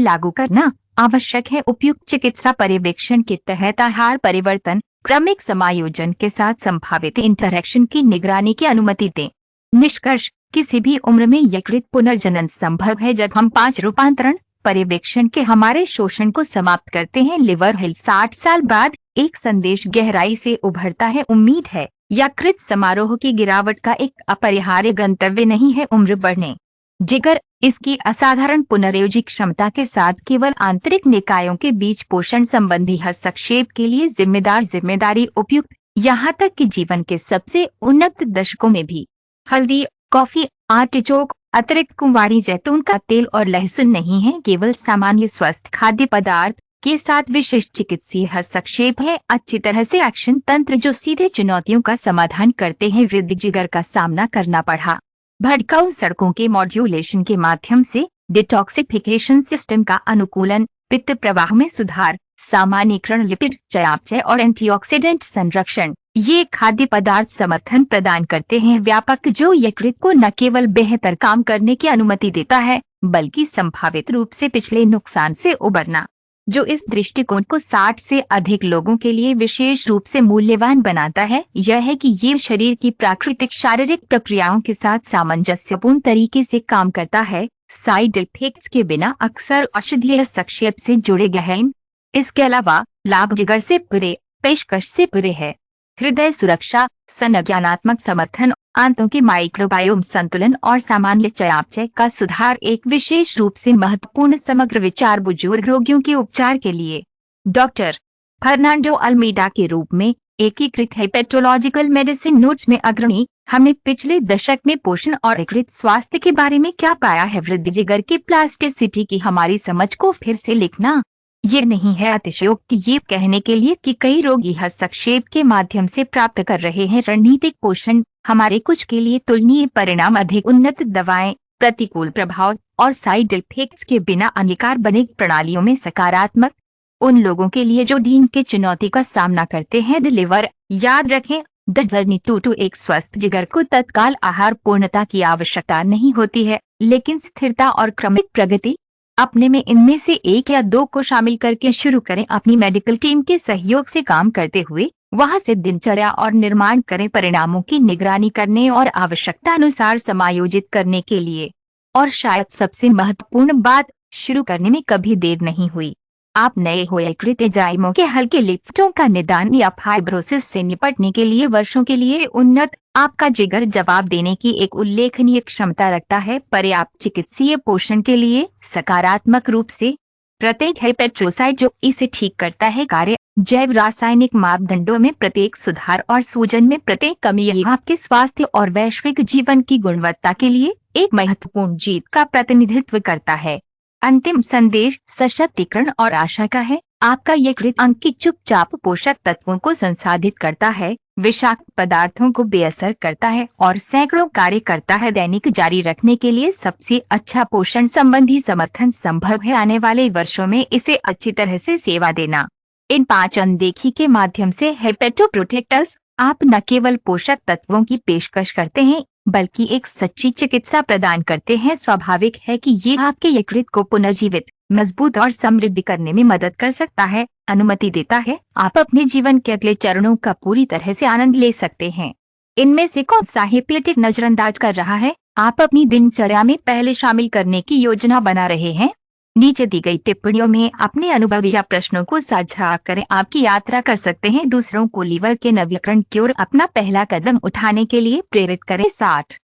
लागू करना आवश्यक है। उपयुक्त चिकित्सा पर्यवेक्षण के तहत आहार परिवर्तन, क्रमिक समायोजन के साथ संभावित इंटरैक्शन की निगरानी की अनुमति दें। निष्कर्ष, किसी भी उम्र में यकृत पुनर्जनन संभव है जब हम 5 रूपांतरण पर्यवेक्षण के हमारे शोषण को समाप्त करते हैं। लिवर हेल्थ 60 साल बाद एक संदेश गहराई से उभरता है। उम्मीद है यकृत समारोह की गिरावट का एक अपरिहार्य गंतव्य नहीं है। उम्र बढ़ने, जिगर इसकी असाधारण पुनर्योजी क्षमता के साथ केवल आंतरिक निकायों के बीच पोषण संबंधी हस्तक्षेप के लिए जिम्मेदारी उपयुक्त, यहाँ तक कि जीवन के सबसे उन्नत दशकों में भी। हल्दी, कॉफी, आर्टिचोक, अतिरिक्त कुंवारी जैतून का तेल और लहसुन नहीं है केवल सामान्य स्वस्थ खाद्य पदार्थ के साथ विशिष्ट चिकित्सीय हस्तक्षेप है। अच्छी तरह से एक्शन तंत्र जो सीधे चुनौतियों का समाधान करते हैं। वृद्धि जिगर का सामना करना पड़ा। भड़काऊ सड़कों के मॉड्यूलेशन के माध्यम से डिटॉक्सिफिकेशन सिस्टम का अनुकूलन, पित्त प्रवाह में सुधार, सामान्यीकरण, लिपिड चयापचय और एंटीऑक्सीडेंट संरक्षण, ये खाद्य पदार्थ समर्थन प्रदान करते हैं व्यापक, जो यकृत को न केवल बेहतर काम करने की अनुमति देता है बल्कि संभावित रूप से पिछले नुकसान से उबरना, जो इस दृष्टिकोण को 60 से अधिक लोगों के लिए विशेष रूप से मूल्यवान बनाता है, यह है कि ये शरीर की प्राकृतिक शारीरिक प्रक्रियाओं के साथ सामंजस्यपूर्ण तरीके से काम करता है, साइड इफेक्ट्स के बिना, अक्सर औषधीय हस्तक्षेप से जुड़े गहन। इसके अलावा लाभ जिगर से परे, पेशकश से परे है। हृदय सुरक्षा, संज्ञानात्मक समर्थन, आंतों के माइक्रोबायोम संतुलन और सामान्य चयापचय का सुधार एक विशेष रूप से महत्वपूर्ण समग्र विचार बुजुर्ग रोगियों के उपचार के लिए। डॉक्टर फर्नांडो अल्मीडा के रूप में एकीकृत हेपेटोलॉजिकल मेडिसिन नोट्स में अग्रणी, हमने पिछले दशक में पोषण और यकृत स्वास्थ्य के बारे में क्या पाया है। वृद्धि जिगर की प्लास्टिसिटी की हमारी समझ को फिर से लिखना, ये नहीं है अतिशयोक्ति ये कहने के लिए कि कई रोगी हस्तक्षेप के माध्यम से प्राप्त कर रहे हैं रणनीतिक पोषण। हमारे कुछ के लिए तुलनीय परिणाम, अधिक उन्नत दवाएं, प्रतिकूल प्रभाव और साइड इफेक्ट्स के बिना अंगीकार बने प्रणालियों में सकारात्मक। उन लोगों के लिए जो दिन के चुनौती का सामना करते हैं, डिलीवर, याद रखें द जर्नी टू एक स्वस्थ जिगर को तत्काल आहार पूर्णता की आवश्यकता नहीं होती है, लेकिन स्थिरता और क्रमिक प्रगति। अपने में इनमें से एक या दो को शामिल करके शुरू करें। अपनी मेडिकल टीम के सहयोग से काम करते हुए वहां से दिनचर्या और निर्माण करें, परिणामों की निगरानी करने और आवश्यकता अनुसार समायोजित करने के लिए। और शायद सबसे महत्वपूर्ण बात, शुरू करने में कभी देर नहीं हुई। आप नए हो यकृत एंजाइमों के हल्के लिफ्टों का निदान या फाइब्रोसिस से निपटने के लिए वर्षों के लिए उन्नत, आपका जिगर जवाब देने की एक उल्लेखनीय क्षमता रखता है। पर्याप्त चिकित्सीय पोषण के लिए सकारात्मक रूप से प्रत्येक हेपेटोसाइट जो इसे ठीक करता है, कार्य जैव रासायनिक मापदंडों में प्रत्येक सुधार और सूजन में प्रत्येक कमी, यही आपके स्वास्थ्य और वैश्विक जीवन की गुणवत्ता के लिए एक महत्वपूर्ण जीत का प्रतिनिधित्व करता है। अंतिम संदेश सशक्तिकरण और आशा का है। आपका यकृत अंग की चुपचाप पोषक तत्वों को संसाधित करता है, विषाक्त पदार्थों को बेअसर करता है और सैकड़ों कार्य करता है। दैनिक जारी रखने के लिए सबसे अच्छा पोषण संबंधी समर्थन संभव है। आने वाले वर्षों में इसे अच्छी तरह से सेवा देना। इन 5 अनदेखी के माध्यम से हेपेटो प्रोटेक्टर्स आप न केवल पोषक तत्वों की पेशकश करते हैं बल्कि एक सच्ची चिकित्सा प्रदान करते हैं। स्वाभाविक है कि ये आपके यकृत को पुनर्जीवित, मजबूत और समृद्ध करने में मदद कर सकता है, अनुमति देता है। आप अपने जीवन के अगले चरणों का पूरी तरह से आनंद ले सकते हैं। इनमें से कौन सा हेपेटिक नजरअंदाज कर रहा है, आप अपनी दिनचर्या में पहले शामिल करने की योजना बना रहे हैं? नीचे दी गई टिप्पणियों में अपने अनुभव या प्रश्नों को साझा करें। आपकी यात्रा कर सकते हैं दूसरों को लीवर के नवीकरण की ओर अपना पहला कदम उठाने के लिए प्रेरित करें। 60